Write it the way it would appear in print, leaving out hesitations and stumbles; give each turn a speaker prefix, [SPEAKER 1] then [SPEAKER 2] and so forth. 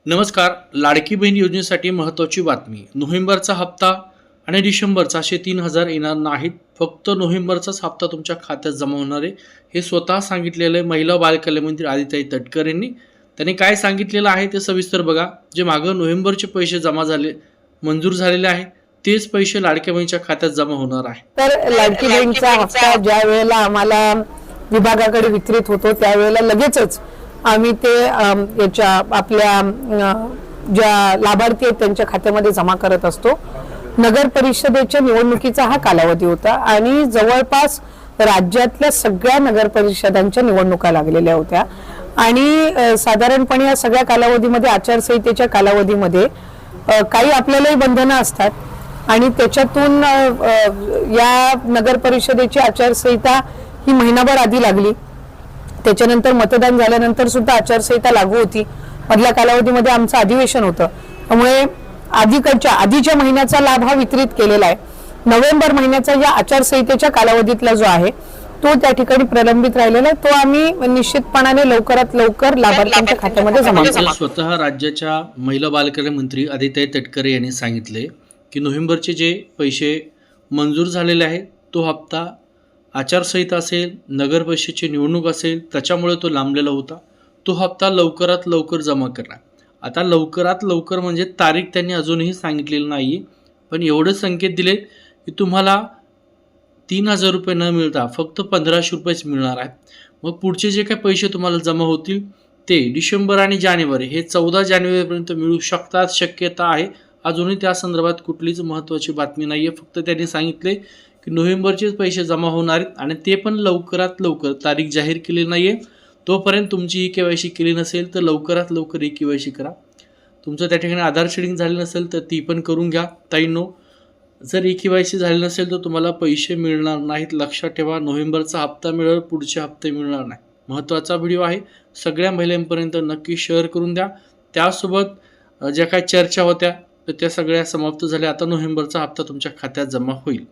[SPEAKER 1] नमस्कार. लाडकी बहीण योजनेसाठी महत्त्वाची बातमी. नोव्हेंबरचा हप्ता आणि डिसेंबरचा असे 3,000 येणार नाहीत. फक्त नोव्हेंबरचाच हप्ता तुमच्या खात्यात जमा होणार आहे. हे स्वतः सांगितलेलं आहे महिला व बालकल्याण मंत्री आदिताई तटकरे यांनी. त्यांनी काय सांगितलेलं आहे ते सविस्तर बघा. जे मागं नोव्हेंबरचे पैसे जमा झाले, मंजूर झालेले आहे, तेच पैसे लाडक्या बहिणीच्या खात्यात जमा होणार आहे.
[SPEAKER 2] तर लाडकी बहीणचा हप्ता ज्या वेळेला आम्हाला विभागाकडे वितरित होतो त्यावेळेला लगेचच आम्ही ते याच्या आपल्या ज्या लाभार्थी आहेत त्यांच्या खात्यामध्ये जमा करत असतो. नगर परिषदेच्या निवडणुकीचा हा कालावधी होता आणि जवळपास राज्यातल्या सगळ्या नगर परिषदांच्या निवडणुका लागलेल्या होत्या आणि साधारणपणे या सगळ्या कालावधीमध्ये आचारसंहितेच्या कालावधीमध्ये काही आपल्यालाही बंधनं असतात आणि त्याच्यातून या नगर परिषदेची आचारसंहिता ही महिनाभर आधी लागली. त्याच्यानंतर मतदान झाल्यानंतर सुद्धा आचारसंहिता लागू होती. मधल्या कालावधीमध्ये आमचं अधिवेशन होतं, त्यामुळे आधीच्या महिन्याचा लाभ हा वितरित केलेला आहे. नोव्हेंबर महिन्याचा या आचारसंहितेच्या कालावधीतला जो आहे तो त्या ठिकाणी प्रलंबित राहिलेला आहे. तो आम्ही निश्चितपणाने लवकरात लवकर लाभार्थ्यांच्या खात्यामध्ये जमा करू.
[SPEAKER 1] स्वतः राज्याच्या महिला बालकल्याण मंत्री आदिताई तटकरे यांनी सांगितले की नोव्हेंबरचे जे पैसे मंजूर झालेले आहेत तो हप्ता आचारसंहिता असेल, नगर परिषदेची निवडणूक असेल, त्याच्यामुळे तो लांबलेला होता. तो हप्ता लवकरात लवकर जमा करणार. आता लवकरात लवकर म्हणजे तारीख त्यांनी अजूनही सांगितलेली नाही, पण एवढे संकेत दिलेत की तुम्हाला 3,000 रुपये न मिळता फक्त 1,500 रुपयेच मिळणार आहेत. मग पुढचे जे काही पैसे तुम्हाला जमा होतील ते डिसेंबर आणि जानेवारी हे 14 जानेवारीपर्यंत मिळू शकतात, शक्यता आहे. अजूनही त्या संदर्भात कुठलीच महत्त्वाची बातमी नाही आहे. फक्त त्यांनी सांगितले की नोव्हेंबरचेच पैसे जमा होणार आहेत आणि ते पण लवकरात लवकर. तारीख जाहीर केली नाही आहे. तोपर्यंत तुमची KYC केली नसेल तर लवकरात लवकर KYC करा. तुमचं त्या ठिकाणी आधार शेडिंग झाली नसेल तर ती पण करून घ्या ताईंनो. जर KYC झाली नसेल तर तुम्हाला पैसे मिळणार नाहीत. लक्षात ठेवा, नोव्हेंबरचा हप्ता मिळेल, पुढचे हप्ते मिळणार नाही. महत्त्वाचा व्हिडिओ आहे, सगळ्या महिलांपर्यंत नक्की शेअर करून द्या. त्यासोबत ज्या काही चर्चा होत्या तर त्या सगळ्या समाप्त झाल्या. आता नोव्हेंबरचा हप्ता तुमच्या खात्यात जमा होईल.